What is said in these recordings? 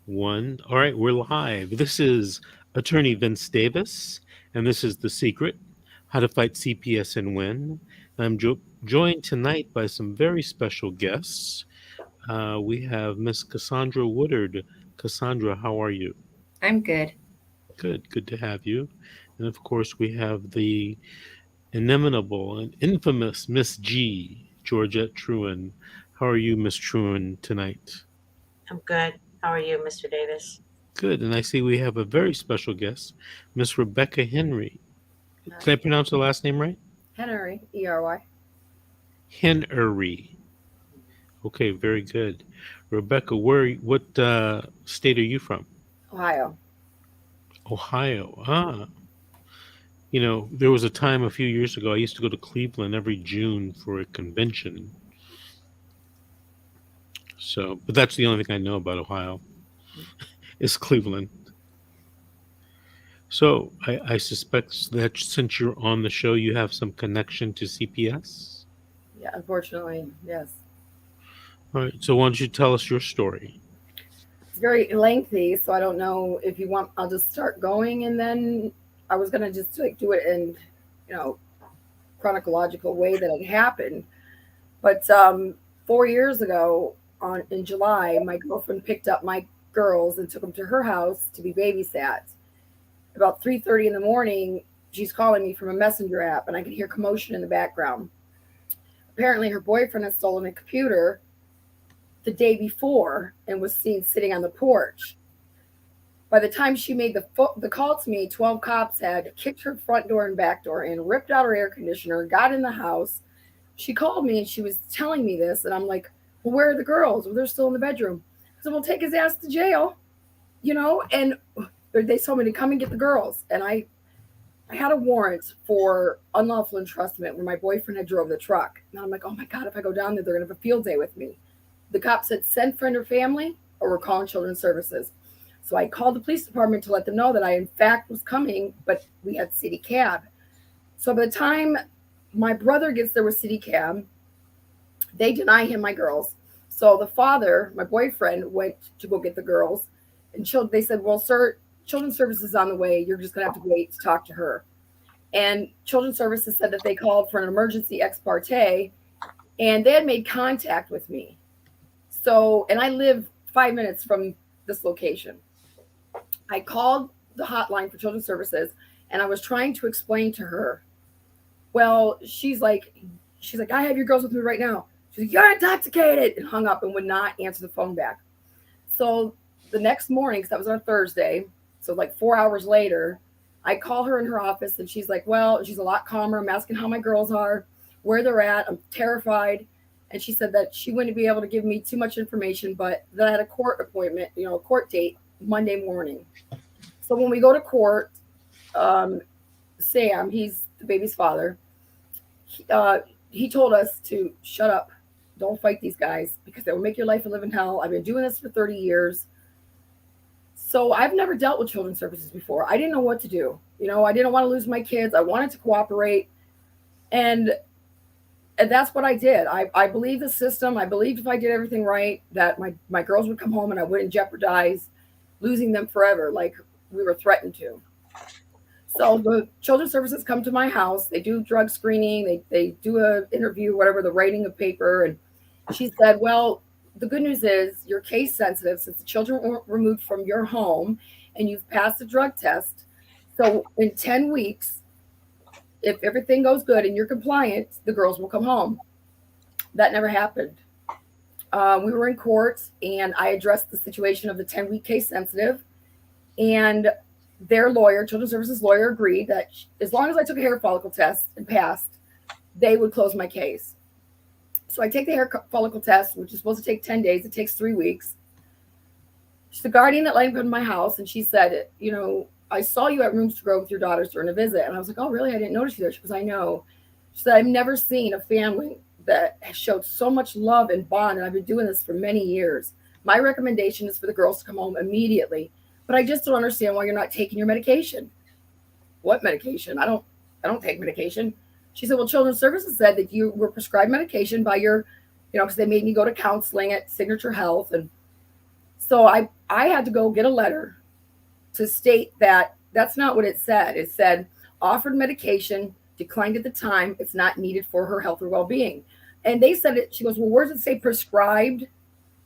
One. All right, we're live. This is Attorney Vince Davis, and this is The Secret: How to Fight CPS and Win. I'm joined tonight by some very special guests. We have Miss Cassandra Woodard. Cassandra, how are you? I'm good. Good, good to have you. And of course, we have the inimitable and infamous Miss G, Georgette Truan. How are you, Miss Truan, tonight? I'm good. How are you, Mr. Davis? Good. And I see we have a very special guest, Miss Rebecca Henry. Did I pronounce the last name right? Henry, ERY. Henry. Okay, very good. Rebecca, what state are you from? Ohio. Ohio. Ah. There was a time a few years ago I used to go to Cleveland every June for a convention. So, but that's the only thing I know about Ohio is Cleveland. So I suspect that since you're on the show, you have some connection to CPS. Yeah, unfortunately, yes. All right. So why don't you tell us your story? It's very lengthy, so I don't know if you want. I'll just start going, and then I was gonna just like do it in, you know, chronological way that it happened. But 4 years ago, on in July, my girlfriend picked up my girls and took them to her house to be babysat. About 3:30 in the morning, she's calling me from a messenger app, and I can hear commotion in the background. Apparently, her boyfriend had stolen a computer the day before and was seen sitting on the porch. By the time she made the call to me, 12 cops had kicked her front door and back door in, ripped out her air conditioner, got in the house. She called me and she was telling me this, and I'm like, well, where are the girls? Well, they're still in the bedroom. So we'll take his ass to jail, and they told me to come and get the girls. And I had a warrant for unlawful entrustment when my boyfriend had drove the truck. And I'm like, oh my God, if I go down there, they're going to have a field day with me. The cop said, send friend or family, or we're calling children's services. So I called the police department to let them know that I, in fact, was coming, but we had city cab. So by the time my brother gets there with city cab, they deny him my girls. So the father, my boyfriend, went to go get the girls. And they said, well, sir, children's services is on the way. You're just going to have to wait to talk to her. And children's services said that they called for an emergency ex parte, and they had made contact with me. So, and I live 5 minutes from this location. I called the hotline for children's services, and I was trying to explain to her. Well, she's like, I have your girls with me right now. She's like, you're intoxicated, and hung up and would not answer the phone back. So the next morning, because that was on a Thursday, so like 4 hours later, I call her in her office, and she's like, well, she's a lot calmer. I'm asking how my girls are, where they're at. I'm terrified. And she said that she wouldn't be able to give me too much information, but that I had a court appointment, a court date Monday morning. So when we go to court, Sam, he's the baby's father, he told us to shut up, don't fight these guys because they will make your life a living hell. I've been doing this for 30 years. So I've never dealt with children's services before. I didn't know what to do. I didn't want to lose my kids. I wanted to cooperate. And that's what I did. I believed the system. I believed if I did everything right, that my girls would come home and I wouldn't jeopardize losing them forever like we were threatened to. So the children's services come to my house. They do drug screening. They do a interview, whatever, the writing of paper. And she said, well, the good news is you're case sensitive since the children were removed from your home and you've passed a drug test. So in 10 weeks, if everything goes good and you're compliant, the girls will come home. That never happened. We were in court and I addressed the situation of the 10-week case sensitive. And their lawyer, Children's Services lawyer, agreed that as long as I took a hair follicle test and passed, they would close my case. So I take the hair follicle test, which is supposed to take 10 days. It takes 3 weeks. She's the guardian that let me come to my house, and she said, I saw you at Rooms to Grow with your daughters during a visit. And I was like, oh, really? I didn't notice you there. She goes, I know. She said, I've never seen a family that has showed so much love and bond, and I've been doing this for many years. My recommendation is for the girls to come home immediately. But I just don't understand why you're not taking your medication. What medication? I don't take medication. She said, well, Children's Services said that you were prescribed medication by your, because they made me go to counseling at Signature Health. And So I had to go get a letter to state that that's not what it said. It said offered medication, declined at the time. It's not needed for her health or well being. And they said it. She goes, well, where does it say prescribed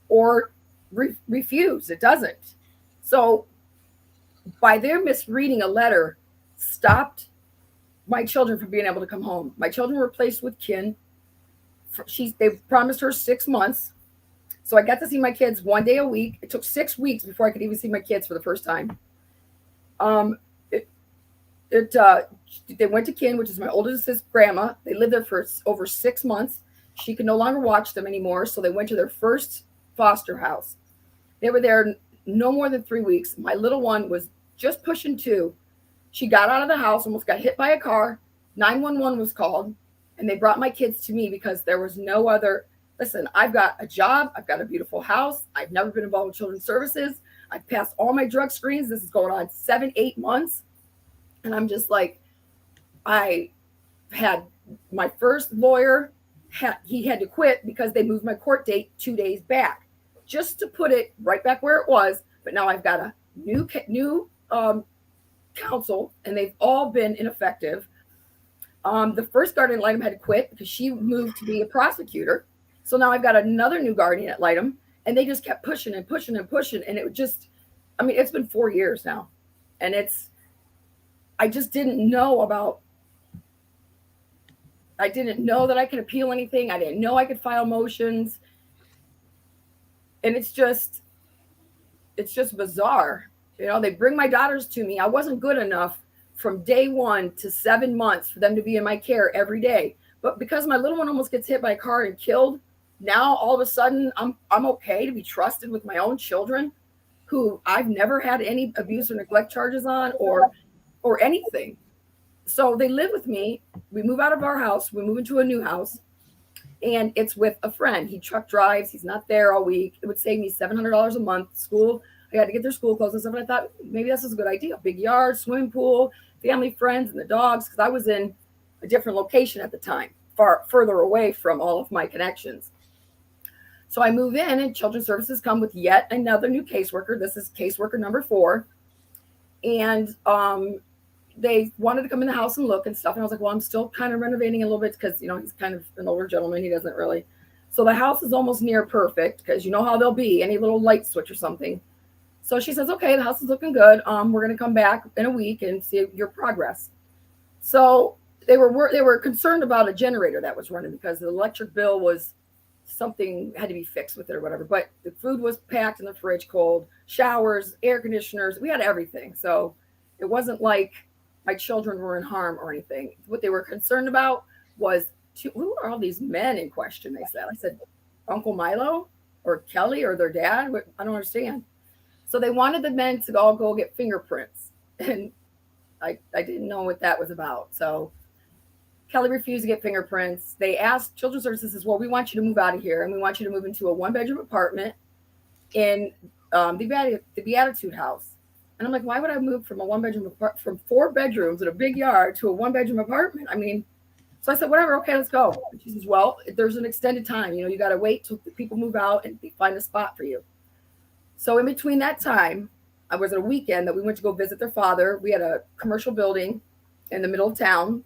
or refused? It doesn't. So by their misreading a letter, stopped my children from being able to come home. My children were placed with kin. They promised her 6 months. So I got to see my kids 1 day a week. It took 6 weeks before I could even see my kids for the first time. Um, it, they went to kin, which is my oldest sister's grandma. They lived there for over 6 months. She could no longer watch them anymore, so they went to their first foster house. They were there no more than 3 weeks. My little one was just pushing 2. She got out of the house, almost got hit by a car. 911 was called, and they brought my kids to me because there was no other. Listen, I've got a job. I've got a beautiful house. I've never been involved with children's services. I've passed all my drug screens. This is going on 7, 8 months. And I'm just like, I had my first lawyer, he had to quit because they moved my court date 2 days back just to put it right back where it was. But now I've got a new counsel, and they've all been ineffective. The first guardian ad litem had to quit because she moved to be a prosecutor. So now I've got another new guardian ad litem, and they just kept pushing and pushing and pushing. And it just, I mean, it's been 4 years now. And I just didn't know I didn't know that I could appeal anything. I didn't know I could file motions. And it's just bizarre. They bring my daughters to me. I wasn't good enough from day 1 to 7 months for them to be in my care every day. But because my little one almost gets hit by a car and killed, now all of a sudden I'm okay to be trusted with my own children, who I've never had any abuse or neglect charges on or anything. So they live with me. We move out of our house. We move into a new house, and it's with a friend. He truck drives. He's not there all week. It would save me $700 a month. School, I got to get their school clothes and stuff. And I thought maybe this is a good idea. Big yard, swimming pool, family, friends, and the dogs. Because I was in a different location at the time, further away from all of my connections. So I move in, and Children's Services come with yet another new caseworker. This is caseworker number 4. And they wanted to come in the house and look and stuff. And I was like, well, I'm still kind of renovating a little bit because, he's kind of an older gentleman. He doesn't really. So the house is almost near perfect because you know how they'll be, any little light switch or something. So she says, okay, the house is looking good. We're going to come back in a week and see your progress. So they were concerned about a generator that was running because the electric bill was something had to be fixed with it or whatever. But the food was packed in the fridge cold, showers, air conditioners. We had everything. So it wasn't like my children were in harm or anything. What they were concerned about was, who are all these men in question, they said. I said, Uncle Milo or Kelly or their dad? I don't understand. So they wanted the men to all go get fingerprints. And I didn't know what that was about. So Kelly refused to get fingerprints. They asked Children's Services, says, well, we want you to move out of here, and we want you to move into a 1-bedroom apartment in the Beatitude House. And I'm like, why would I move from a 1-bedroom from 4 bedrooms in a big yard to a 1-bedroom apartment? I mean, so I said, whatever, okay, let's go. And she says, well, there's an extended time. You got to wait till the people move out and they find a spot for you. So in between that time, I was at a weekend that we went to go visit their father. We had a commercial building in the middle of town.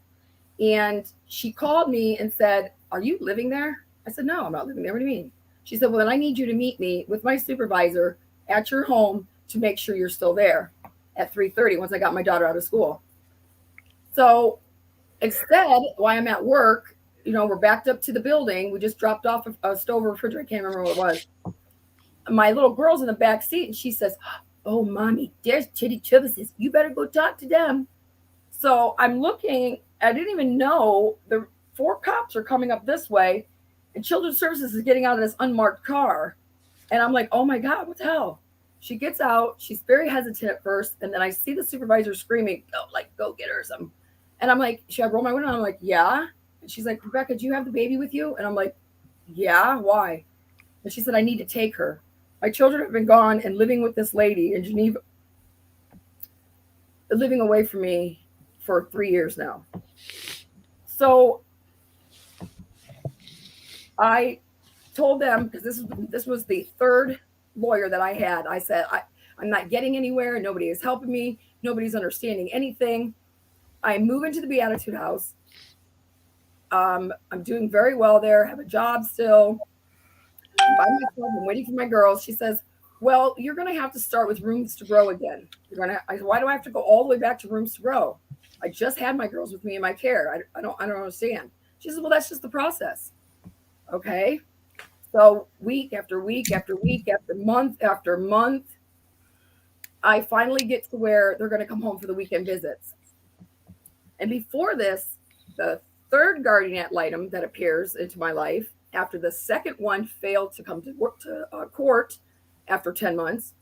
And she called me and said, are you living there? I said, no, I'm not living there. What do you mean? She said, well, then I need you to meet me with my supervisor at your home to make sure you're still there at 3:30 once I got my daughter out of school. So instead, while I'm at work, we're backed up to the building. We just dropped off a stove or refrigerator. I can't remember what it was. My little girl's in the back seat, and she says, oh, mommy, there's Titty Services. You better go talk to them. So I'm looking. I didn't even know the 4 cops are coming up this way, and Children's Services is getting out of this unmarked car. And I'm like, oh, my God, what the hell? She gets out. She's very hesitant at first. And then I see the supervisor screaming, go get her or something. And I'm like, should I roll my window? And I'm like, yeah. And she's like, Rebecca, do you have the baby with you? And I'm like, yeah, why? And she said, I need to take her. My children have been gone and living with this lady in Geneva, living away from me for 3 years now. So I told them, because this was the third lawyer that I had. I said, I'm not getting anywhere. Nobody is helping me. Nobody's understanding anything. I move into the Beatitude House. I'm doing very well there, have a job still. I'm by myself. I'm waiting for my girls. She says, well, you're going to have to start with Rooms to Grow again. I said, why do I have to go all the way back to Rooms to Grow? I just had my girls with me in my care. I don't understand. She says, well, that's just the process. Okay. So week after week after week after month, I finally get to where they're going to come home for the weekend visits. And before this, the third guardian ad litem that appears into my life after the second one failed to come to court after 10 months,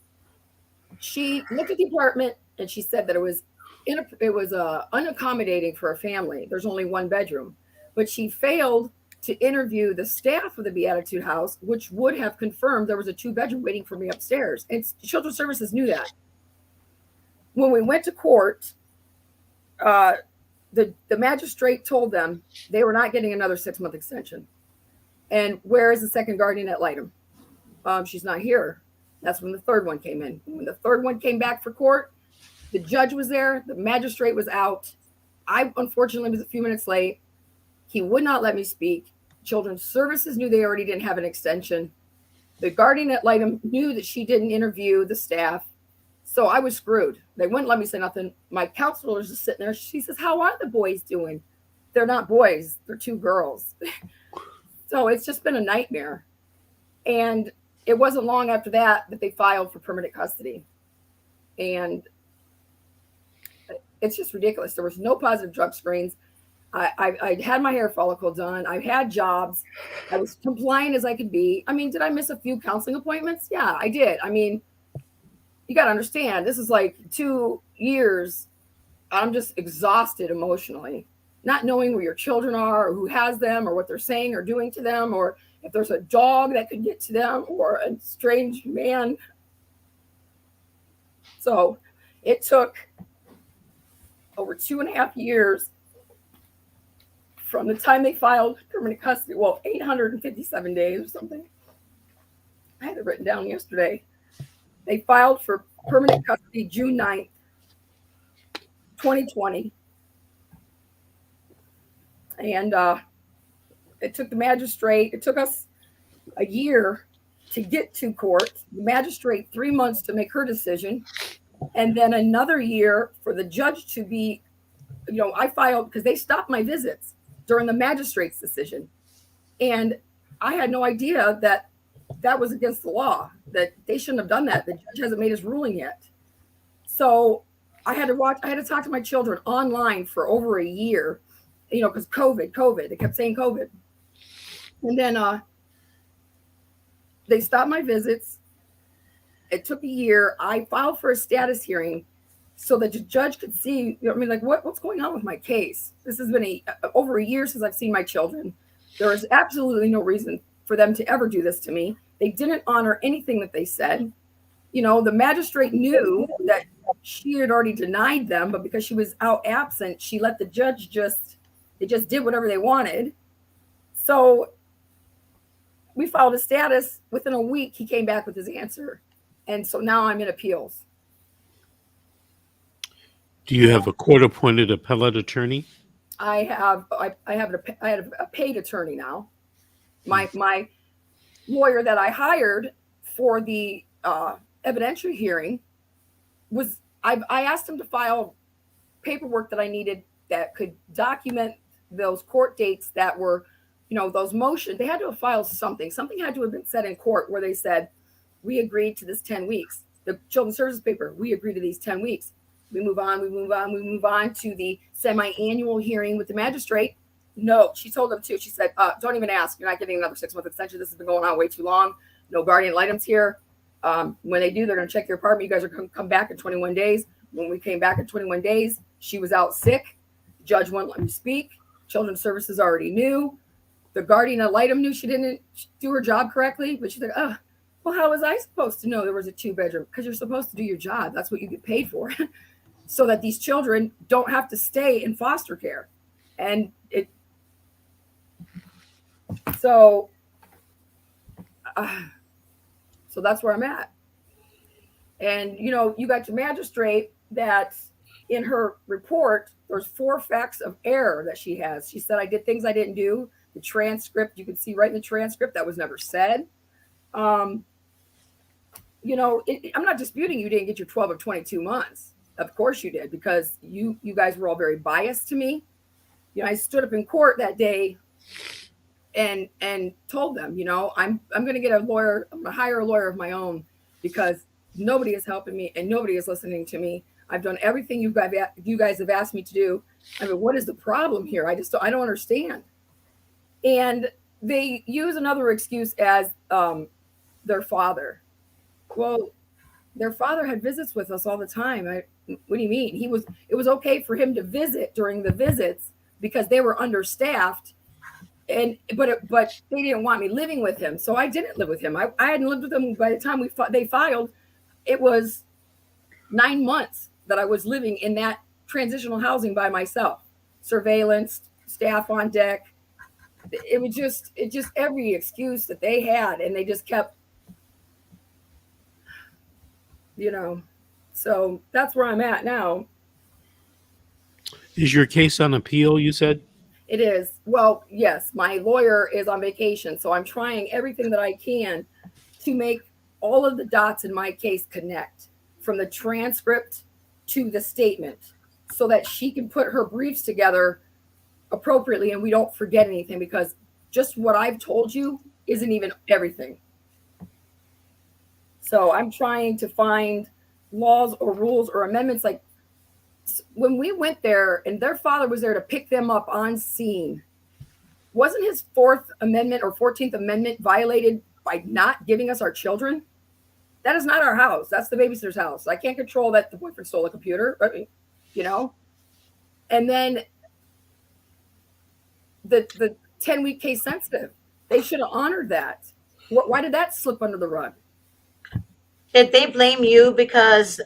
she looked at the apartment and she said that it was unaccommodating for a family. There's only one bedroom, but she failed to interview the staff of the Beatitude House, which would have confirmed there was a 2-bedroom waiting for me upstairs. And Children's Services knew that. When we went to court, the magistrate told them they were not getting another 6-month extension. And where is the second guardian ad litem? She's not here. That's when the third one came in. When the third one came back for court, the judge was there. The magistrate was out. I unfortunately was a few minutes late. He would not let me speak. Children's Services knew they already didn't have an extension. The guardian ad litem knew that she didn't interview the staff. So I was screwed. They wouldn't let me say nothing. My counselor was just sitting there. She says, how are the boys doing? They're not boys. They're 2 girls. So it's just been a nightmare. And it wasn't long after that they filed for permanent custody. And it's just ridiculous. There was no positive drug screens. I had my hair follicle done. I had jobs. I was compliant as I could be. I mean, did I miss a few counseling appointments? Yeah, I did. I mean, you got to understand, this is like 2 years. I'm just exhausted emotionally, not knowing where your children are or who has them or what they're saying or doing to them, or if there's a dog that could get to them or a strange man. So it took over 2.5 years from the time they filed permanent custody. Well, 857 days or something. I had it written down yesterday. They filed for permanent custody June 9th, 2020. And it took the magistrate, it took us a year to get to court. The magistrate 3 months to make her decision. And then another year for the judge to be, I filed because they stopped my visits during the magistrate's decision. And I had no idea that that was against the law, that they shouldn't have done that. The judge hasn't made his ruling yet. So I had to talk to my children online for over a year, because COVID, they kept saying COVID. And then they stopped my visits. It took a year. I filed for a status hearing so that the judge could see, what's going on with my case? This has been over a year since I've seen my children. There is absolutely no reason for them to ever do this to me. They didn't honor anything that they said. The magistrate knew that she had already denied them, but because she was out absent, she let the judge they just did whatever they wanted. So we filed a status. Within a week, he came back with his answer. And so now I'm in appeals. Do you have a court-appointed appellate attorney? I have a paid attorney now. My lawyer that I hired for the evidentiary hearing I asked him to file paperwork that I needed that could document those court dates that were, those motions. They had to have filed something. Something had to have been said in court where they said, we agreed to this 10 weeks. The Children's Services paper, we agreed to these 10 weeks. We move on to the semi-annual hearing with the magistrate. No, she told them too. She said, don't even ask. You're not getting another 6-month extension. This has been going on way too long. No guardian ad litems here. When they do, they're going to check your apartment. You guys are going to come back in 21 days. When we came back in 21 days, she was out sick. The judge wouldn't let me speak. Children's Services already knew. The guardian ad litem knew she didn't do her job correctly, but she's like, well, how was I supposed to know there was a 2-bedroom? Because you're supposed to do your job. That's what you get paid for. So that these children don't have to stay in foster care. And so So that's where I'm at. And you got your magistrate that in her report, there's 4 facts of error that she has. She said I did things I didn't do. The transcript, you can see right in the transcript, that was never said. Um, I'm not disputing you didn't get your 12 or 22 months. Of course you did, because you guys were all very biased to me. I stood up in court that day and told them, I'm going to get a lawyer. I'm going to hire a lawyer of my own, because nobody is helping me and nobody is listening to me. I've done everything you guys have asked me to do. I mean, what is the problem here? I don't understand. And they use another excuse as their father. Well, their father had visits with us all the time. What do you mean? It was okay for him to visit during the visits because they were understaffed, but they didn't want me living with him, so I didn't live with him. I hadn't lived with him by the time they filed. It was 9 months that I was living in that transitional housing by myself. Surveillance, staff on deck. It was just every excuse that they had, and they just kept, So that's where I'm at now. Is your case on appeal, you said? It is. Well, yes, my lawyer is on vacation, so I'm trying everything that I can to make all of the dots in my case connect, from the transcript to the statement, so that she can put her briefs together appropriately and we don't forget anything, because just what I've told you isn't even everything. So I'm trying to find laws or rules or amendments. Like when we went there and their father was there to pick them up on scene, wasn't his 4th Amendment or 14th Amendment violated by not giving us our children? That is not our house. That's the babysitter's house. I can't control that the boyfriend stole a computer, And then the 10-week case sensitive, they should have honored that. Why did that slip under the rug? Did they blame you because,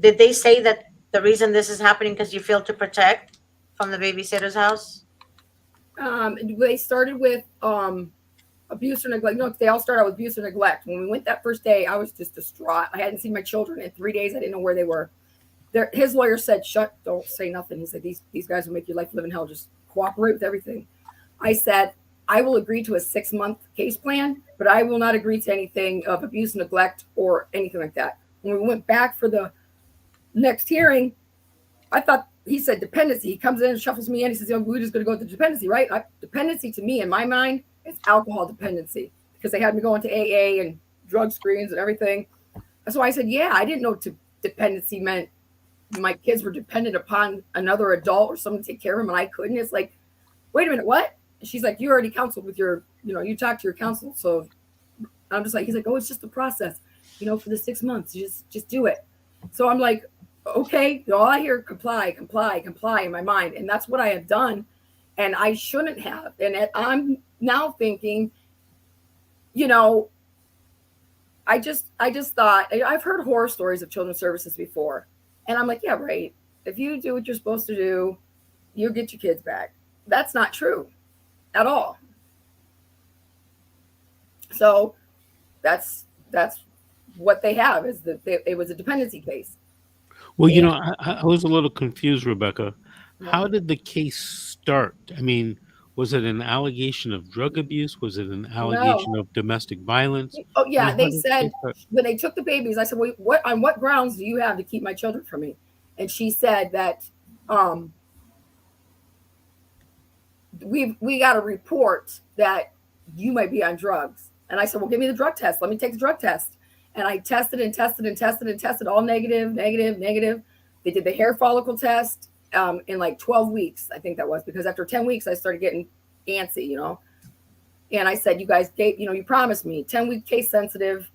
did they say that the reason this is happening because you failed to protect from the babysitter's house? They started with abuse or neglect. They all start out with abuse or neglect. When we went that first day, I was just distraught. I hadn't seen my children in 3 days. I didn't know where they were. His lawyer said, don't say nothing. He said, these guys will make your life live in hell. Just cooperate with everything. I said, I will agree to a 6-month case plan, but I will not agree to anything of abuse, neglect, or anything like that. When we went back for the next hearing, I thought he said dependency. He comes in and shuffles me in. He says, we're just going to go to dependency, right? Dependency to me, in my mind, is alcohol dependency, because they had me going to AA and drug screens and everything. So I said, yeah, I didn't know dependency meant my kids were dependent upon another adult or someone to take care of them, and I couldn't. It's like, wait a minute, what? And she's like, you already counseled with you talked to your counsel. So I'm just like, he's like, oh, it's just a process, for the 6 months, just do it. So I'm like, okay, all I hear, comply in my mind. And that's what I have done. And I shouldn't have. And I'm now thinking, I just thought, I've heard horror stories of children's services before. And I'm like, yeah, right. If you do what you're supposed to do, you'll get your kids back. That's not true at all. So that's what they have, is that it was a dependency case. Well, I was a little confused, Rebecca. How did the case start? I mean, was it an allegation of drug abuse? Was it an allegation of domestic violence? Oh, yeah. They said, when they took the babies, I said, well, on what grounds do you have to keep my children from me? And she said that we got a report that you might be on drugs. And I said, well, give me the drug test. Let me take the drug test. And I tested, all negative. They did the hair follicle test in like 12 weeks. I think that was, because after 10 weeks, I started getting antsy, And I said, you guys gave, you promised me 10-week case sensitive.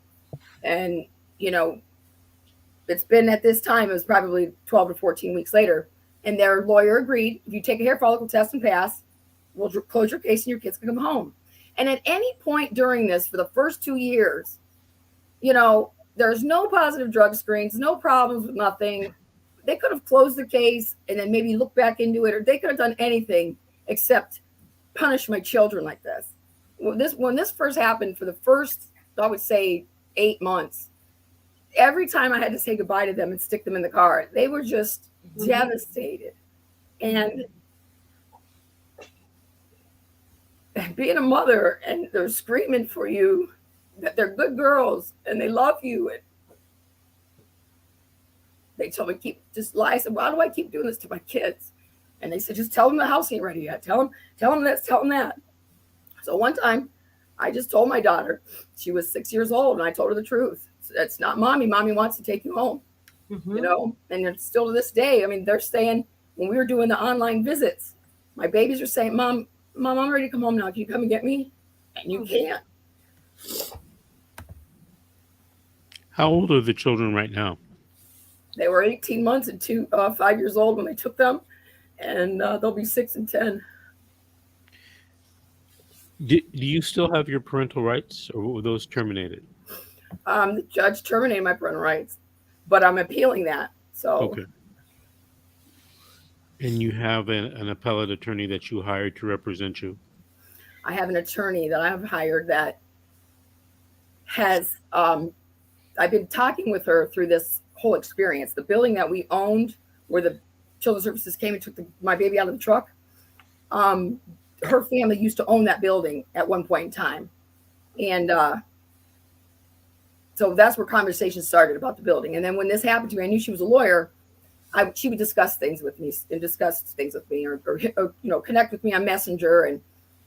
And, it's been at this time, it was probably 12 to 14 weeks later. And their lawyer agreed, if you take a hair follicle test and pass, we'll close your case and your kids can come home. And at any point during this, for the first 2 years, there's no positive drug screens, no problems with nothing. They could have closed the case and then maybe look back into it, or they could have done anything except punish my children like this. When this first happened, for the first, I would say, 8 months. Every time I had to say goodbye to them and stick them in the car, they were just devastated. And being a mother and they're screaming for you that they're good girls and they love you. And they told me, keep just lie. I said, why do I keep doing this to my kids? And they said, just tell them the house ain't ready yet. Tell them this, tell them that. So one time I just told my daughter, she was 6 years old, and I told her the truth. That's not mommy. Mommy wants to take you home, and it's still to this day. I mean, they're saying when we were doing the online visits, my babies are saying, Mom, I'm ready to come home now. Can you come and get me? And you can't. How old are the children right now? They were 18 months and 5 years old when they took them, and they'll be 6 and 10. Do you still have your parental rights, or were those terminated? The judge terminated my parental rights, but I'm appealing that. So Okay. And you have an appellate attorney that you hired to represent you? I have an attorney that I have hired that has, I've been talking with her through this whole experience. The building that we owned where the children's services came and took my baby out of the truck, her family used to own that building at one point in time. And so that's where conversations started about the building. And then when this happened to me, I knew she was a lawyer. She would discuss things with me or connect with me on Messenger, and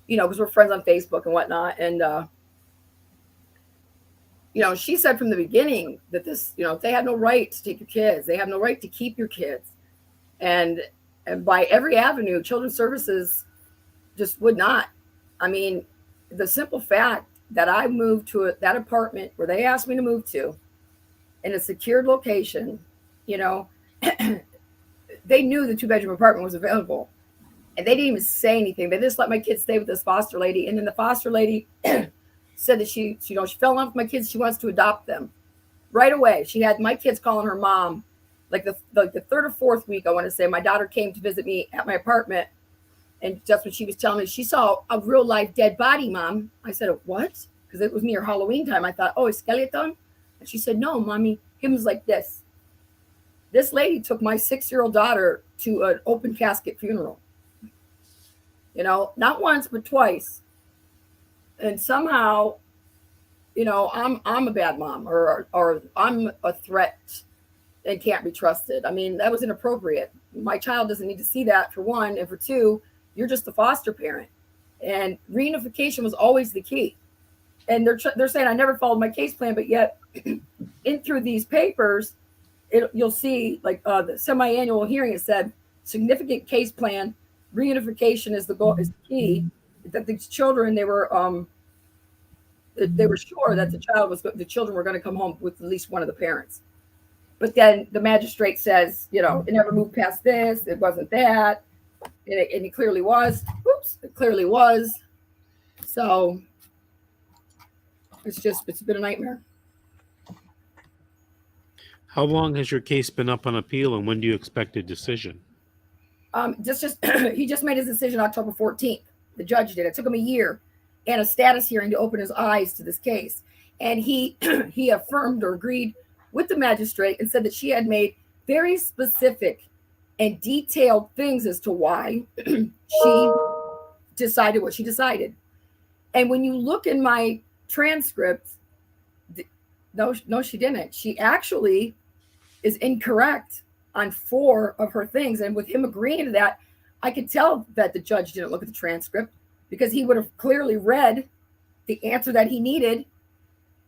because we're friends on Facebook and whatnot. And she said from the beginning that this, they have no right to take your kids. They have no right to keep your kids. And by every avenue, Children's Services just would not. I mean, the simple fact that I moved to that apartment where they asked me to move to in a secured location, they knew the 2-bedroom apartment was available, and they didn't even say anything. They just let my kids stay with this foster lady. And then the foster lady said that she fell in love with my kids. She wants to adopt them right away. She had my kids calling her mom, like the third or fourth week, I want to say. My daughter came to visit me at my apartment, and just when she was telling me she saw a real life dead body, Mom. I said, what? Because it was near Halloween time. I thought, a skeleton? And she said, no, Mommy, him was like this. This lady took my 6-year-old daughter to an open casket funeral. Not once, but twice. And somehow, I'm a bad mom, or I'm a threat and can't be trusted. I mean, that was inappropriate. My child doesn't need to see that, for one, and for two, you're just a foster parent. And reunification was always the key. And they're saying I never followed my case plan, but yet in through these papers, you'll see like the semi-annual hearing, it said significant case plan, reunification is the goal, is the key. That these children, they were sure that the children were going to come home with at least one of the parents. But then the magistrate says, it never moved past this, it wasn't that, and it clearly was. It clearly was. So it's been a nightmare. How long has your case been up on appeal, and when do you expect a decision? He just made his decision October 14th. The judge did. It took him a year and a status hearing to open his eyes to this case. And he affirmed or agreed with the magistrate and said that she had made very specific and detailed things as to why she decided what she decided. And when you look in my transcript, no, she didn't. She actually is incorrect on 4 of her things. And with him agreeing to that, I could tell that the judge didn't look at the transcript, because he would have clearly read the answer that he needed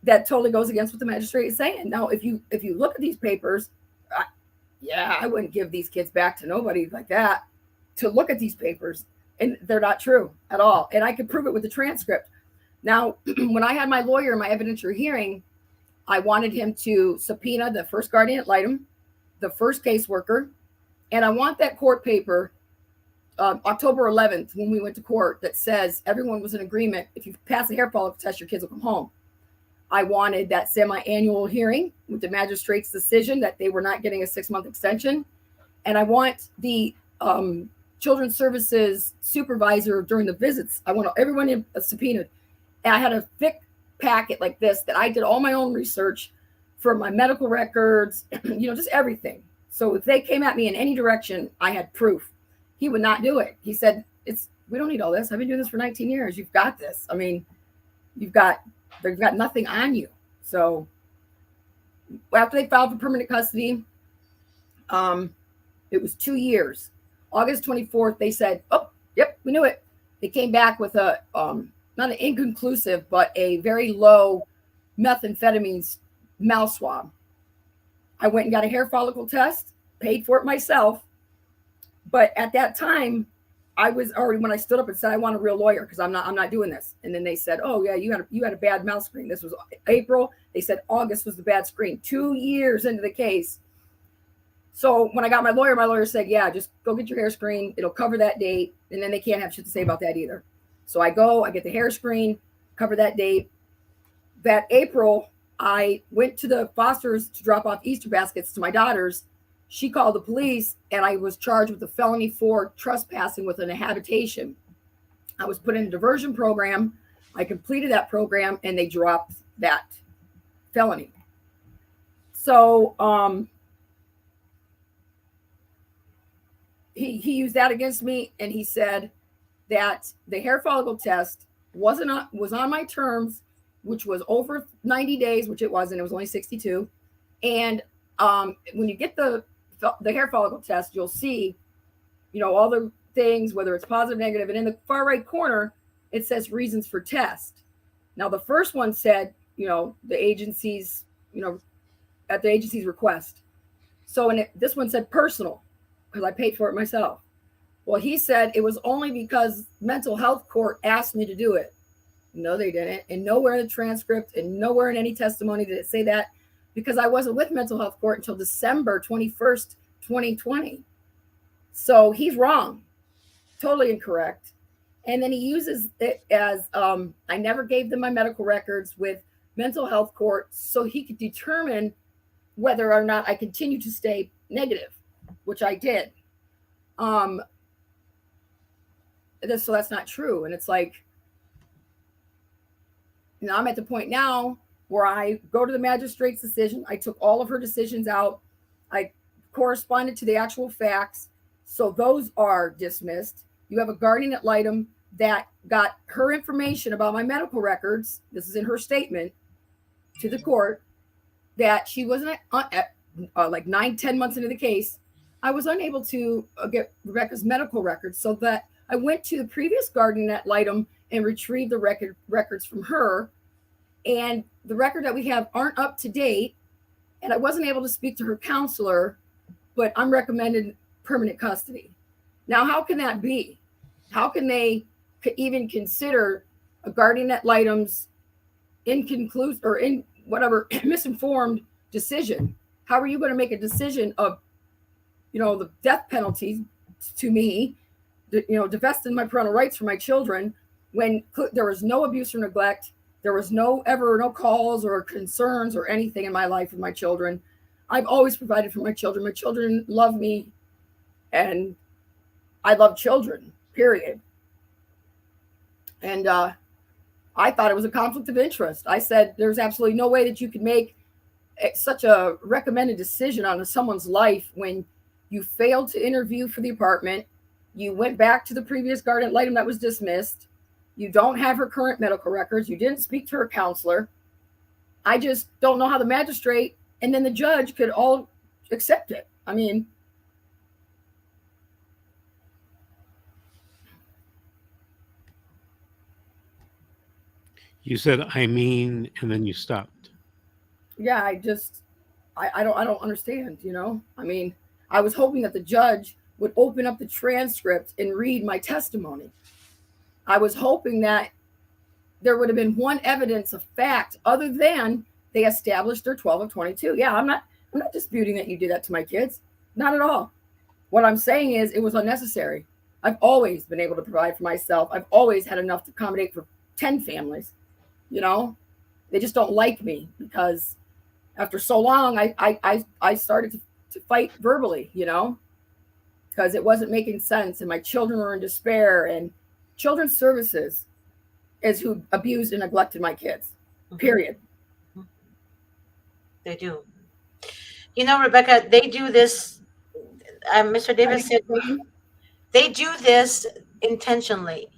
that totally goes against what the magistrate is saying. Now, if you look at these papers, I wouldn't give these kids back to nobody like that to look at these papers, and they're not true at all. And I could prove it with the transcript. Now, when I had my lawyer in my evidentiary hearing, I wanted him to subpoena the first guardian ad litem, the first caseworker, and I want that court paper October 11th, when we went to court, that says everyone was in agreement. If you pass the hair follicle test, your kids will come home. I wanted that semi-annual hearing with the magistrate's decision that they were not getting a 6-month extension. And I want the Children's Services supervisor during the visits. I want everyone subpoenaed. And I had a thick packet like this that I did all my own research for my medical records, just everything. So if they came at me in any direction, I had proof. He would not do it. He said, we don't need all this. I've been doing this for 19 years. You've got this. I mean, they've got nothing on you. So after they filed for permanent custody, it was 2 years. August 24th, they said, oh, yep, we knew it. They came back with a, not an inconclusive, but a very low methamphetamine mouth swab. I went and got a hair follicle test, paid for it myself. But at that time, I was already, when I stood up and said, I want a real lawyer because I'm not doing this. And then they said, oh yeah, you had a bad mouth screen. This was April. They said August was the bad screen. 2 years into the case. So when I got my lawyer said, yeah, just go get your hair screen. It'll cover that date. And then they can't have shit to say about that either. So I get the hair screen, cover that date. That April, I went to the Fosters to drop off Easter baskets to my daughters. She called the police and I was charged with a felony for trespassing with an habitation. I was put in a diversion program. I completed that program and they dropped that felony. So he used that against me, and he said that the hair follicle test was on my terms, which was over 90 days, which it wasn't. It was only 62. And when you get the hair follicle test, you'll see, all the things, whether it's positive, negative, and in the far right corner, it says reasons for test. Now, the first one said, the agency's, at the agency's request. So this one said personal, because I paid for it myself. Well, he said it was only because mental health court asked me to do it. No, they didn't. And nowhere in the transcript and nowhere in any testimony did it say that, because I wasn't with mental health court until December 21st, 2020. So he's wrong, totally incorrect. And then he uses it as I never gave them my medical records with mental health court so he could determine whether or not I continue to stay negative, which I did. So that's not true. And it's like, I'm at the point now where I go to the magistrate's decision. I took all of her decisions out. I corresponded to the actual facts. So those are dismissed. You have a guardian ad litem that got her information about my medical records. This is in her statement to the court, that she wasn't at like 9-10 months into the case. I was unable to get Rebecca's medical records, so that I went to the previous guardian ad litem and retrieved the records from her. And the record that we have aren't up to date. And I wasn't able to speak to her counselor, but I'm recommended permanent custody. Now, how can that be? How can they even consider a guardian ad litem's inconclusive or misinformed decision? How are you going to make a decision of, the death penalty to me, divesting my parental rights for my children, when there was no abuse or neglect? There was no calls or concerns or anything in my life with my children. I've always provided for my children. My children love me, and I love children, period. And I thought it was a conflict of interest. I said, there's absolutely no way that you could make such a recommended decision on someone's life when you failed to interview for the apartment. You went back to the previous guardian ad litem that was dismissed. You don't have her current medical records. You didn't speak to her counselor. I just don't know how the magistrate and then the judge could all accept it. I mean, You said, I mean, and then you stopped. yeah, I don't understand, I mean, I was hoping that the judge would open up the transcript and read my testimony. I was hoping that there would have been one evidence of fact other than they established their 12 of 22. Yeah, I'm not disputing that you did that to my kids. Not at all. What I'm saying is it was unnecessary. I've always been able to provide for myself. I've always had enough to accommodate for 10 families. They just don't like me because after so long, I started to fight verbally, because it wasn't making sense. And my children were in despair, and Children's Services is who abused and neglected my kids. Mhm. Period. Mhm. They do. You know, Rebecca, they do this. Mr. That Davis makes said sense. they do this intentionally.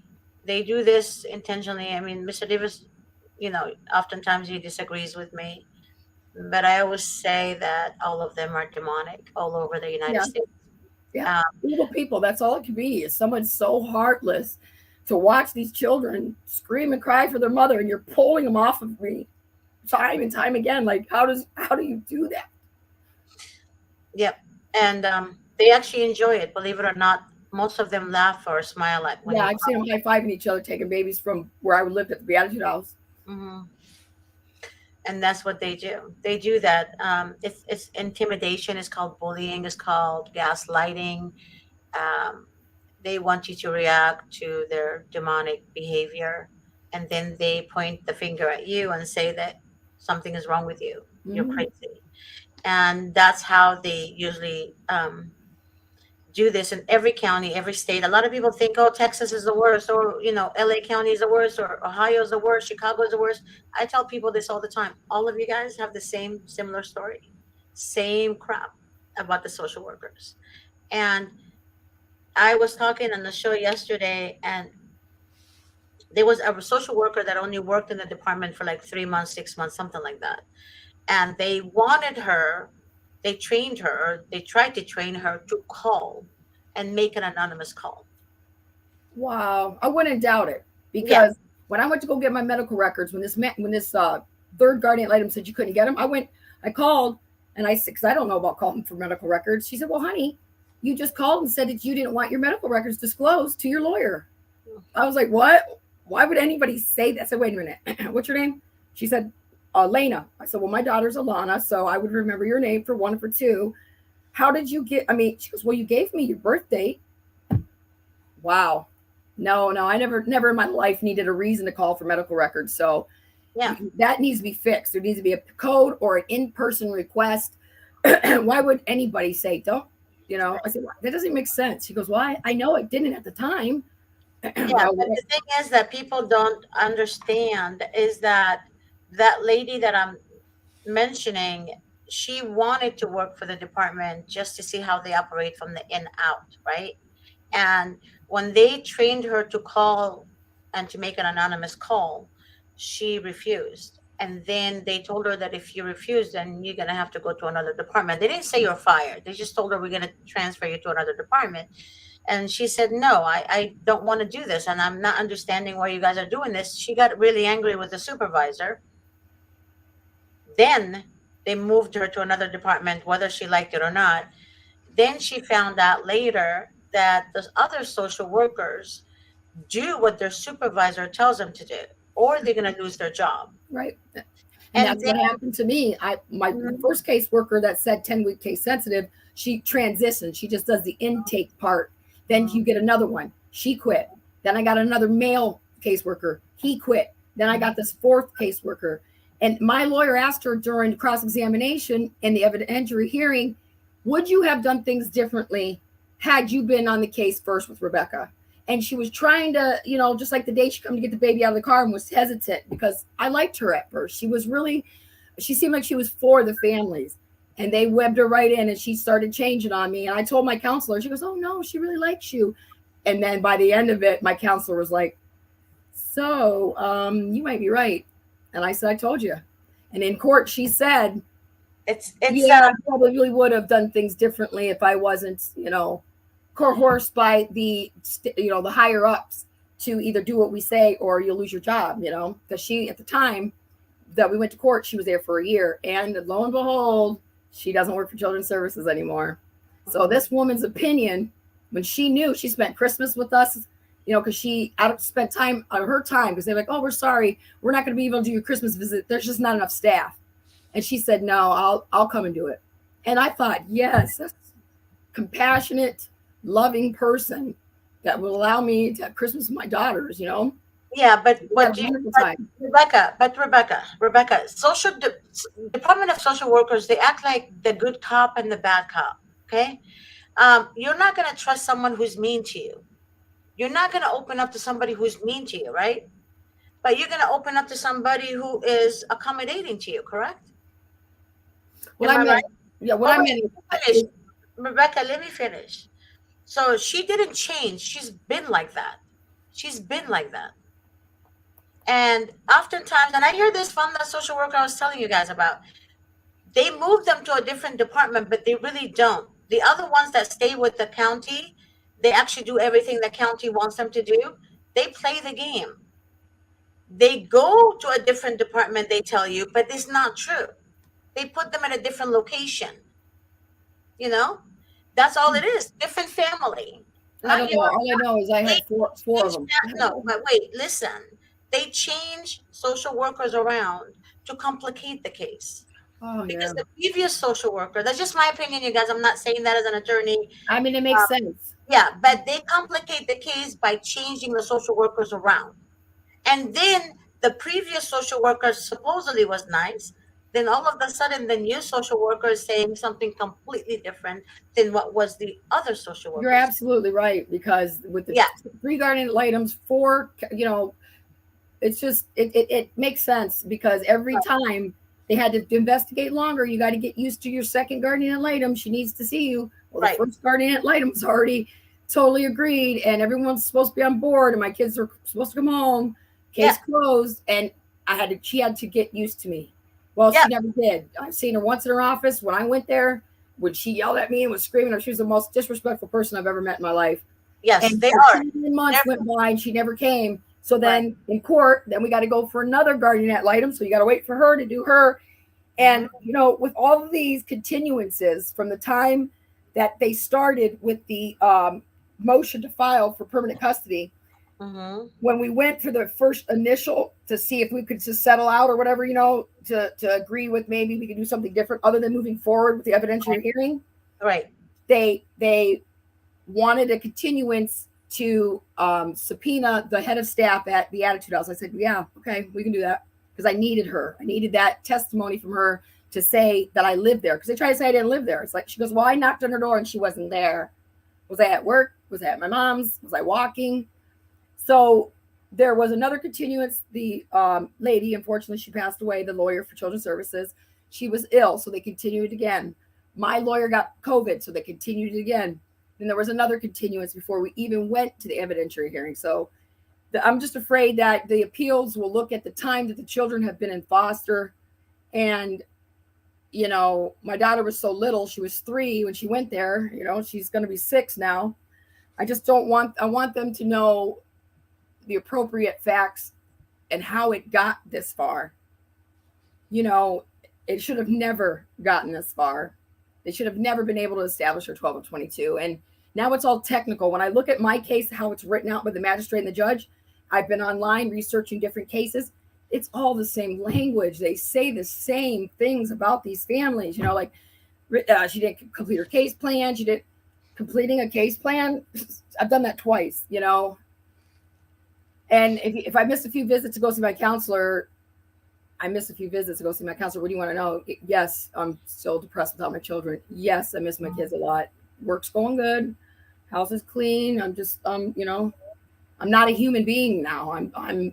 They do this intentionally. I mean, Mr. Davis, oftentimes he disagrees with me, but I always say that all of them are demonic all over the United Yeah. States. Yeah. Um, Evil people. That's all it could be. Is someone so heartless to watch these children scream and cry for their mother, and you're pulling them off of me time and time again. Like, how do you do that? yep. And they actually enjoy it, believe it or not. Most of them laugh or smile at when Yeah, you I've seen them high fiving each other, taking babies from where I lived at the Beatitude House. come. And that's what they do. They do that. It's intimidation. It's called bullying. It's called gaslighting. Um, they want you to react to their demonic behavior, and then they point the finger at you and say that something is wrong with you. You're Hmm. crazy, and that's how they usually do this in every county, every state. A lot of people think, oh, Texas is the worst, or LA County is the worst, or Ohio is the worst, Chicago is the worst. I tell people this all the time. All of you guys have the same similar story, same crap about the social workers. And I was talking on the show yesterday, and there was a social worker that only worked in the department for like 3 months, 6 months, something like that. And they wanted her, they trained her, or they tried to train her to call and make an anonymous call. Wow, I wouldn't doubt it Yeah. because when I went to go get my medical records, when this third guardian item said you couldn't get them, I called, and I said, because I don't know about calling for medical records. She said, "Well, honey, you just called and said that you didn't want your medical records disclosed to your lawyer." I was like, "What? Why would anybody say that?" I said, "Wait a minute, what's your name?" She said, "Lena." I said, "Well, my daughter's Alana, so I would remember your name for one. For two, how did you get? I mean," she goes, "Well, you gave me your birth date." Wow. No, no, I never in my life needed a reason to call for medical records. So Yeah. that needs to be fixed. There needs to be a code or an in-person request. Why would anybody say don't? I said, well, that doesn't make sense. She goes, well, I know it didn't at the time. Yeah, Well, but the thing is that people don't understand is that that lady that I'm mentioning, she wanted to work for the department just to see how they operate from the in out, right? And when they trained her to call and to make an anonymous call, she refused. And then they told her that if you refuse, then you're going to have to go to another department. They didn't say you're fired. They just told her we're going to transfer you to another department. And she said, no, I don't want to do this. And I'm not understanding why you guys are doing this. She got really angry with the supervisor. Then they moved her to another department, whether she liked it or not. Then she found out later that the other social workers do what their supervisor tells them to do, or they're going to lose their job. right. And And that's what then, happened to me. The mhm, first caseworker that said 10-week case sensitive, she transitioned. She just does the intake part. Then you get another one. She quit. Then I got another male caseworker. He quit. Then I got this fourth caseworker. And my lawyer asked her during the cross examination and the evidentiary hearing, would you have done things differently had you been on the case first with Rebecca? And she was trying to, just like the day she come to get the baby out of the car and was hesitant because I liked her at first. She seemed like she was for the families. And they webbed her right in and she started changing on me. And I told my counselor, she goes, oh no, she really likes you. And then by the end of it, my counselor was like, so you might be right. And I said, I told you. And in court, she said, it's yeah, I probably would have done things differently if I wasn't, coerced by the higher ups to either do what we say or you'll lose your job, because she, at the time that we went to court, she was there for a year. And lo and behold, she doesn't work for Children's Services anymore. So mhm, this woman's opinion, when she knew she spent Christmas with us, because she spent time on her time because they're like, oh, we're sorry, we're not going to be able to do your Christmas visit. There's just not enough staff. And she said, no, I'll come and do it. And I thought, yes, that's compassionate, loving person that will allow me to have Christmas with my daughters. yeah, but We had what a do you, wonderful but time. Rebecca, Department of Social Workers, they act like the good cop and the bad cop. Okay, you're not going to trust someone who's mean to you. You're not going to open up to somebody who's mean to you, right? but you're going to open up to somebody who is accommodating to you, correct? What Am I I right? meant, yeah, what Oh, I wait, meant finish. is, Rebecca, let me finish. So she didn't change. She's been like that. She's been like that. And oftentimes, and I hear this from the social worker I was telling you guys about, they move them to a different department, but they really don't. The other ones that stay with the county, they actually do everything the county wants them to do. They play the game. They go to a different department, they tell you, but it's not true. They put them at a different location. You know, that's all it is. Different family, I not don't your. know. All I know is I They had four of change them. no, but wait, listen. They change social workers around to complicate the case Oh because yeah. the previous social worker. That's just my opinion, you guys. I'm not saying that as an attorney. I mean, it makes Uh, sense. yeah, but they complicate the case by changing the social workers around. And then the previous social worker supposedly was nice. Then all of a sudden, the new social worker is saying something completely different than what was the other social You're workers. absolutely right because with the Yeah, three guardian items, four, it's just it makes sense because every right, time they had to investigate longer, you got to get used to your second guardian ad litem. She needs to see you. Well, the right. first guardian ad litem's already totally agreed, and everyone's supposed to be on board, and my kids are supposed to come home. Yeah, Case closed, and she had to get used to me. Well, yeah, she never did. I've seen her once in her office when I went there. When she yelled at me and was screaming, she was the most disrespectful person I've ever met in my life. yes, And they for are. 10 months They're went by and she never came. So right. then in court, then we got to go for another guardian ad litem. So you got to wait for her to do her. Hmm. And, with all of these continuances from the time that they started with the motion to file for permanent custody, Hmm. when we went for the first initial to see if we could just settle out or whatever, to agree with maybe we could do something different other than moving forward with the evidentiary hearing, Right. they wanted a continuance to subpoena the head of staff at the Attitude House. I said, yeah, okay, we can do that because I needed her. I needed that testimony from her to say that I lived there because they tried to say I didn't live there. It's like she goes, well, I knocked on her door and she wasn't there. Was I at work? Was I at my mom's? Was I walking? So there was another continuance. The lady, unfortunately, she passed away, the lawyer for Children's Services. She was ill, so they continued again. My lawyer got COVID, so they continued it again. Then there was another continuance before we even went to the evidentiary hearing. So I'm just afraid that the appeals will look at the time that the children have been in foster. And, my daughter was so little. She was 3 when she went there. She's going to be 6 now. I want them to know the appropriate facts and how it got this far. You know, it should have never gotten this far. They should have never been able to establish her 12 of 22. And now it's all technical. When I look at my case, how it's written out by the magistrate and the judge, I've been online researching different cases. It's all the same language. They say the same things about these families. Like she didn't complete her case plan. She did completing a case plan. I've done that twice. And if I missed a few visits to go see my counselor, I missed a few visits to go see my counselor. What do you want to know? Yes, I'm still depressed without my children. Yes, I miss my kids a lot. Work's going good. House is clean. I'm just, I'm not a human being now. I'm.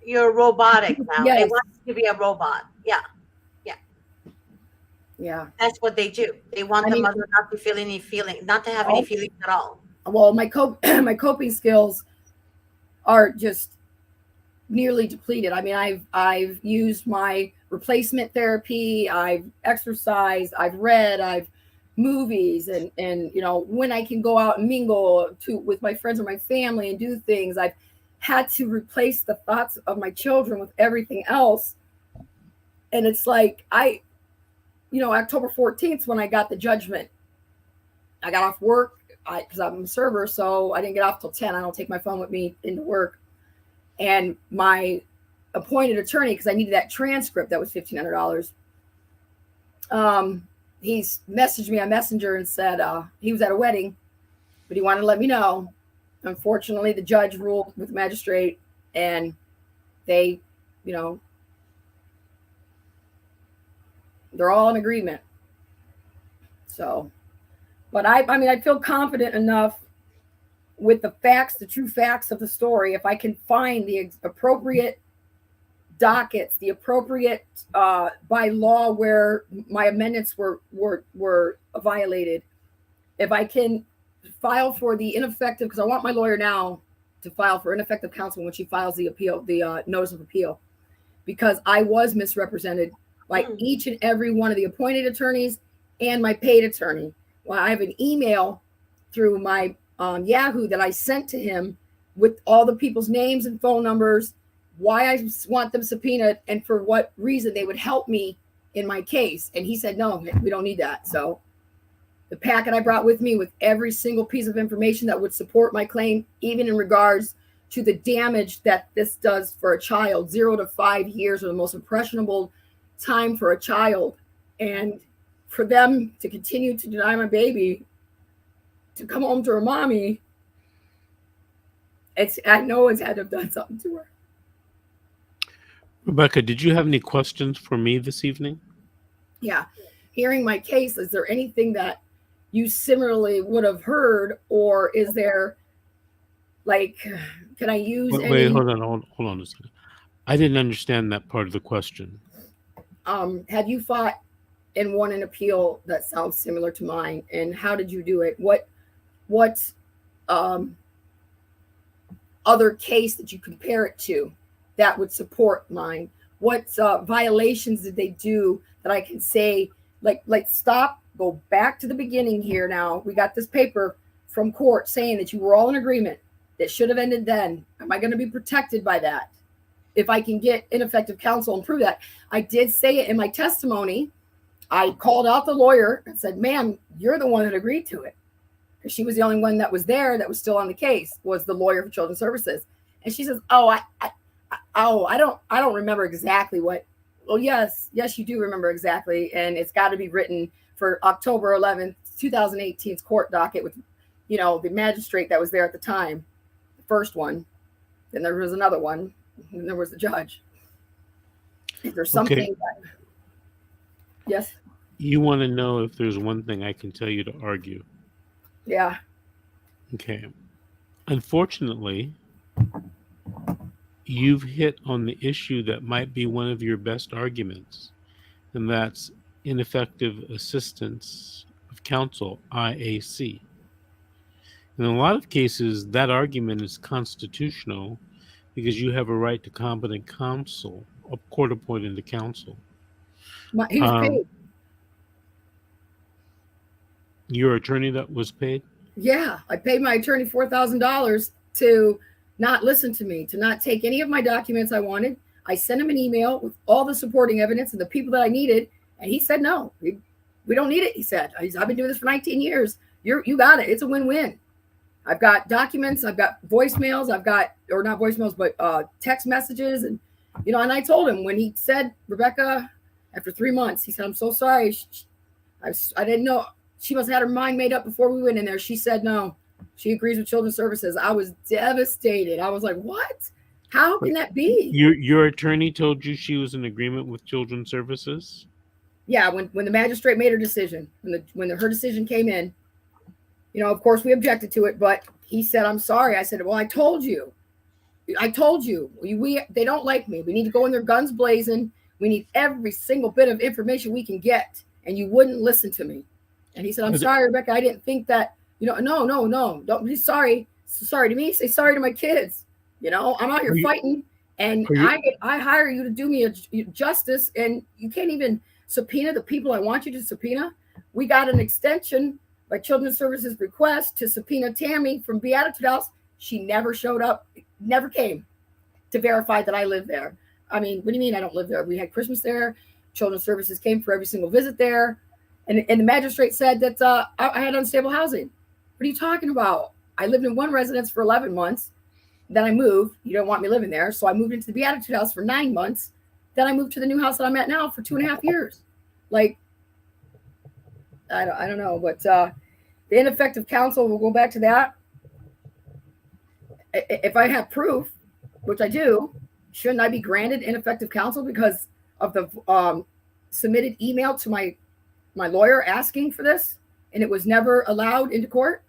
You're robotic now. They Yes, want you to be a robot. Yeah, yeah. yeah. That's what they do. They want I the mean, mother not to feel any feeling, not to have any all, feelings at all. well, my coping skills are just nearly depleted. I mean, I've used my replacement therapy, I've exercised, I've read, I've movies, and when I can go out and mingle with my friends or my family and do things, I've had to replace the thoughts of my children with everything else. And it's like October 14th when I got the judgment. I got off work because I'm a server, so I didn't get off till 10. I don't take my phone with me into work. And my appointed attorney, because I needed that transcript, that was $1,500. He's messaged me on Messenger and said he was at a wedding, but he wanted to let me know. Unfortunately, the judge ruled with the magistrate, and they, they're all in agreement. So, but I mean, I feel confident enough with the facts, the true facts of the story. If I can find the appropriate dockets, the appropriate by law where my amendments were violated, if I can file for the ineffective, because I want my lawyer now to file for ineffective counsel when she files the appeal, the notice of appeal, because I was misrepresented by each and every one of the appointed attorneys and my paid attorney. Well, I have an email through my Yahoo that I sent to him with all the people's names and phone numbers, why I want them subpoenaed, and for what reason they would help me in my case. And he said, no, we don't need that. So the packet I brought with me with every single piece of information that would support my claim, even in regards to the damage that this does for a child. 0 to 5 years are the most impressionable time for a child. And for them to continue to deny my baby to come home to her mommy, I know it's had to have done something to her. Rebecca, did you have any questions for me this evening? Yeah. Hearing my case, is there anything that you similarly would have heard, or is there, like, can I use any? Wait, hold on a second. I didn't understand that part of the question. Have you fought and won an appeal that sounds similar to mine, and how did you do it? What other case that you compare it to that would support mine? What violations did they do that I can say, like stop, go back to the beginning here now. We got this paper from court saying that you were all in agreement. That should have ended then. Am I going to be protected by that? If I can get ineffective counsel and prove that. I did say it in my testimony. I called out the lawyer and said, ma'am, you're the one that agreed to it. Because she was the only one that was there that was still on the case, was the lawyer for Children's Services. And she says, I don't remember exactly what. Well, yes, you do remember exactly. And it's got to be written for October 11th, 2018's court docket with, the magistrate that was there at the time. The first one. Then there was another one. And there was the judge. Is there something that, yes? You want to know if there's one thing I can tell you to argue? Yeah. Okay. Unfortunately, you've hit on the issue that might be one of your best arguments, and that's ineffective assistance of counsel, IAC. In a lot of cases, that argument is constitutional because you have a right to competent counsel, a court-appointed counsel. He was paid. Your attorney that was paid? Yeah, I paid my attorney $4,000 to not listen to me, to not take any of my documents I wanted. I sent him an email with all the supporting evidence and the people that I needed, and he said, no, we don't need it. He said, I've been doing this for 19 years. You got it. It's a win-win. I've got documents. I've got voicemails. Or not voicemails, but text messages. And, and I told him when he said, Rebecca, after 3 months, he said, I'm so sorry. I didn't know. She must have had her mind made up before we went in there. She said, no, she agrees with Children's Services. I was devastated. I was like, what? How can that be? Your attorney told you she was in agreement with Children's Services? Yeah, when the magistrate made her decision, when her decision came in, of course we objected to it, but he said, I'm sorry. I said, well, I told you. They don't like me. We need to go in there guns blazing. We need every single bit of information we can get. And you wouldn't listen to me. And he said, I'm sorry, Rebecca. I didn't think that, no. Don't be sorry. Sorry to me. Say sorry to my kids. I'm out here fighting. And I hire you to do me a justice. And you can't even subpoena the people I want you to subpoena. We got an extension by Children's Services request to subpoena Tammy from Beatitude House. She never showed up, never came to verify that I live there. I mean, what do you mean I don't live there? We had Christmas there. Children's Services came for every single visit there. And the magistrate said that I had unstable housing. What are you talking about? I lived in one residence for 11 months. Then I moved. You don't want me living there. So I moved into the Beatitude House for 9 months. Then I moved to the new house that I'm at now for 2.5 years. Like, I don't know. But the ineffective counsel, we'll go back to that. If I have proof, which I do, shouldn't I be granted ineffective counsel because of the submitted email to my lawyer asking for this, and it was never allowed into court?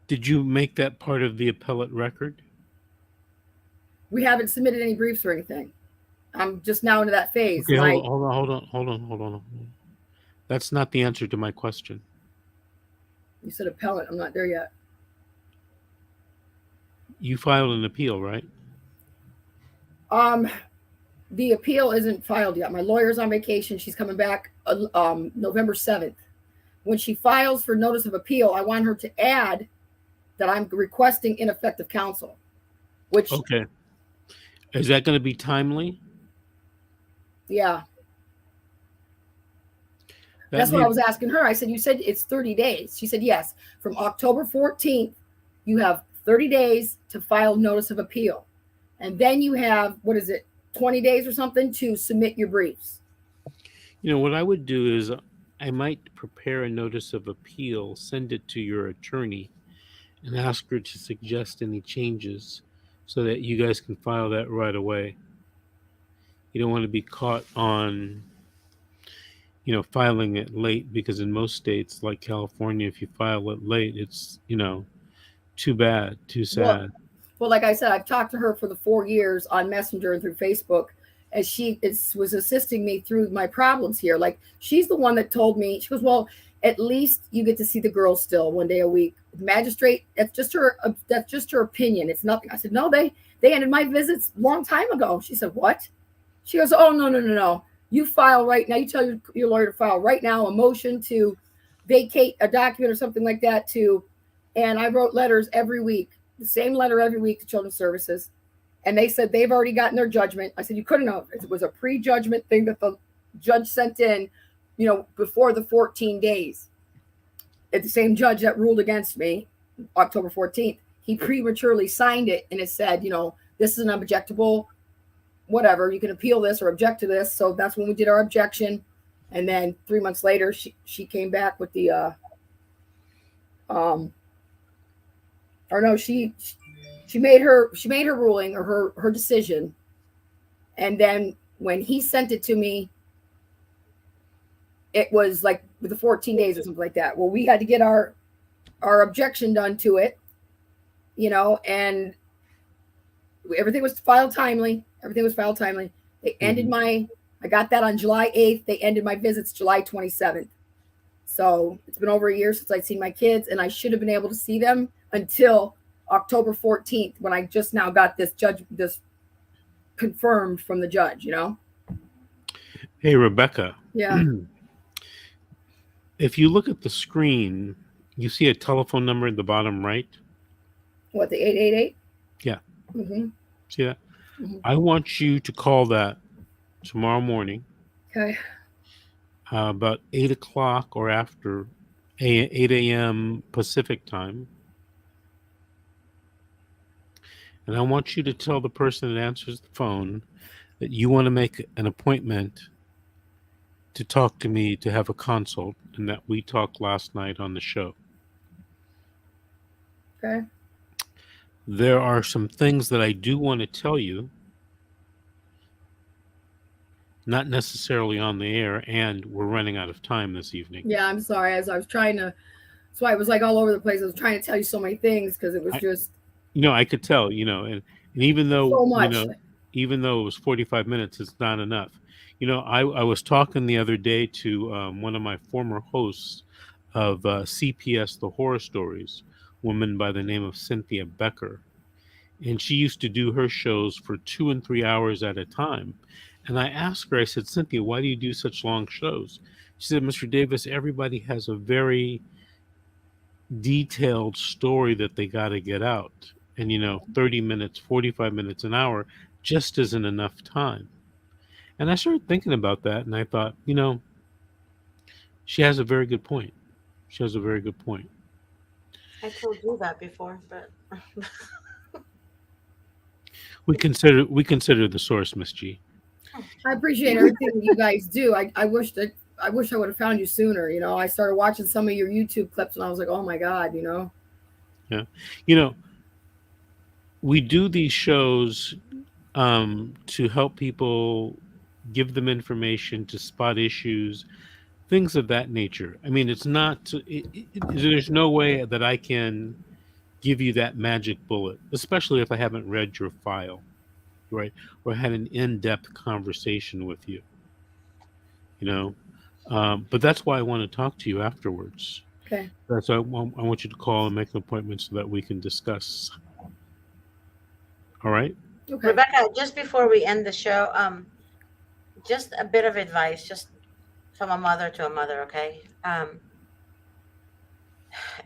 Did you make that part of the appellate record? We haven't submitted any briefs or anything. I'm just now into that phase. Okay, My hold on. That's not the answer to my question. You said appellant. I'm not there yet. You filed an appeal, right? Um, the appeal isn't filed yet. My lawyer's on vacation. She's coming back November 7th. When she files for notice of appeal, I want her to add that I'm requesting ineffective counsel, which, Okay. Is that going to be timely? yeah, That that's what may I was asking her. I said, you said it's 30 days. She said, yes. From October 14th, you have 30 days to file notice of appeal. And then you have, 20 days or something to submit your briefs. what I would do is I might prepare a notice of appeal, send it to your attorney, and ask her to suggest any changes so that you guys can file that right away. You don't want to be caught on, filing it late, because in most states like California, if you file it late, it's, too bad, too Well, sad. well, like I said, I've talked to her for the 4 years on Messenger and through Facebook, as she was assisting me through my problems here. Like, she's the one that told me, she goes, well, at least you get to see the girls still 1 day a week. Magistrate, that's just her opinion. It's nothing. I said, no, they ended my visits a long time ago. She said, what? She goes, oh, no. You file right now. You tell your lawyer to file right now a motion to vacate a document or something like that and I wrote letters every week, the same letter every week to Children's Services. And they said they've already gotten their judgment. I said, you couldn't have. It was a pre-judgment thing that the judge sent in, before the 14 days. It's the same judge that ruled against me, October 14th. He prematurely signed it, and it said, this is an objectable, whatever. You can appeal this or object to this. So that's when we did our objection. And then 3 months later, she came back with the or no, she made her ruling, or her decision. And then when he sent it to me, it was like with the 14 days or something like that. Well, we had to get our objection done to it, and everything was filed timely. They ended I got that on July 8th. They ended my visits July 27th. So it's been over a year since I'd seen my kids, and I should have been able to see them until October 14th, when I just now got this confirmed from the judge, Hey, Rebecca. Yeah. If you look at the screen, you see a telephone number in the bottom right. What, the 888? Yeah. Mm-hmm. See that? Mm-hmm. I want you to call that tomorrow morning. Okay. About 8 o'clock or after 8 a.m. Pacific time. And I want you to tell the person that answers the phone that you want to make an appointment to talk to me, to have a consult, and that we talked last night on the show. Okay. There are some things that I do want to tell you, not necessarily on the air, and we're running out of time this evening. Yeah, I'm sorry. As I was trying to, so I was like all over the place. I was trying to tell you so many things because it was just. I could tell, and even though, so much. Even though it was 45 minutes, it's not enough. I was talking the other day to one of my former hosts of CPS, The Horror Stories, woman by the name of Cynthia Becker. And she used to do her shows for 2 and 3 hours at a time. And I asked her, I said, Cynthia, why do you do such long shows? She said, Mr. Davis, everybody has a very detailed story that they got to get out. And, 30 minutes, 45 minutes, an hour just isn't enough time. And I started thinking about that, and I thought, she has a very good point. She has a very good point. I told you that before, but We consider the source, Miss G. I appreciate everything you guys do. I wish I would have found you sooner. I started watching some of your YouTube clips, and I was like, oh my God, Yeah. We do these shows to help people, give them information, to spot issues, things of that nature. I mean, it's not, there's no way that I can give you that magic bullet, especially if I haven't read your file. right, or had an in-depth conversation with you, you know. But that's why I want to talk to you afterwards. Okay. That's why I want you to call and make an appointment so that we can discuss. All right. Okay. Rebecca, just before we end the show, just a bit of advice, just from a mother to a mother, okay?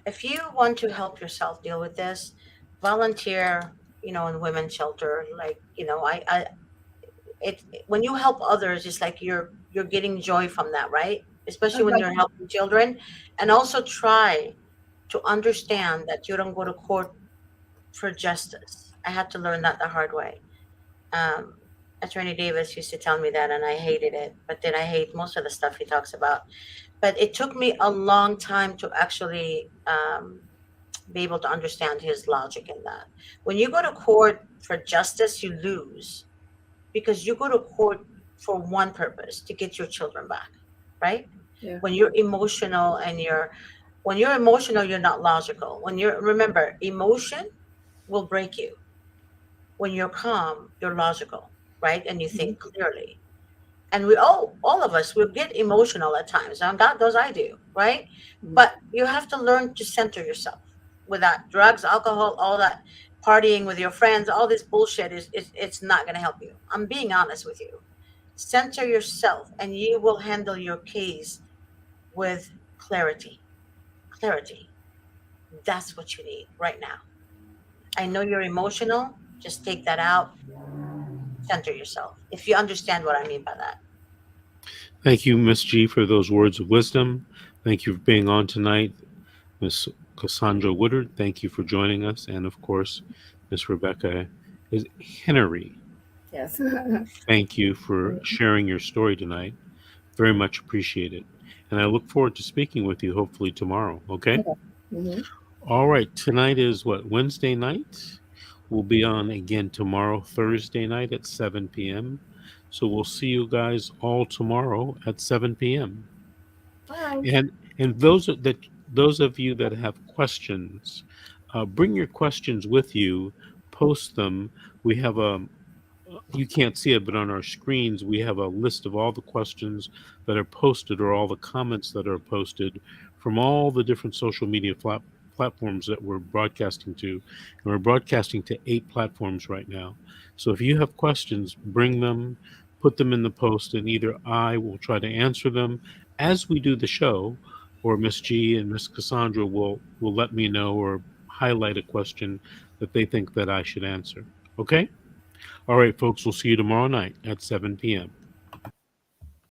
If you want to help yourself deal with this, volunteer, in women's shelter. Like, it when you help others, it's like you're getting joy from that, right? Especially when Okay. you're helping children. And also try to understand that you don't go to court for justice. I had to learn that the hard way. Um, Attorney Davis used to tell me that, and I hated it. But then I hate most of the stuff he talks about. But it took me a long time to actually be able to understand his logic in that. When you go to court for justice, you lose because you go to court for one purpose, to get your children back, right? Yeah. When you're emotional and when you're emotional, you're not logical. Remember, emotion will break you. When you're calm, you're logical, right? And you Mhm. think clearly. And all of us will get emotional at times. And God knows I do, right? Mhm. But you have to learn to center yourself. Without drugs, alcohol, all that partying with your friends, all this bullshit is it's not going to help you. I'm being honest with you. Center yourself, and you will handle your case with clarity. Clarity. That's what you need right now. I know you're emotional. Just take that out. Center yourself. If you understand what I mean by that. Thank you, Miss G, for those words of wisdom. Thank you for being on tonight, Miss Cassandra Woodard. Thank you for joining us, and of course, Miss Rebecca is Henry. Yes. Thank you for sharing your story tonight. Very much appreciated. And I look forward to speaking with you hopefully tomorrow. Okay? Okay. Hmm. All right. Tonight is what? Wednesday night? We'll be on again tomorrow, Thursday night at 7 p.m. So we'll see you guys all tomorrow at 7 p.m. Bye. And those of you that have questions, bring your questions with you. Post them. We have a You can't see it, but on our screens, we have a list of all the questions that are posted or all the comments that are posted from all the different social media platforms that we're broadcasting to. And we're broadcasting to 8 platforms right now. So if you have questions, bring them, put them in the post, and either I will try to answer them as we do the show, or Miss G and Miss Cassandra will let me know or highlight a question that they think that I should answer. Okay? All right, folks, we'll see you tomorrow night at 7 p.m.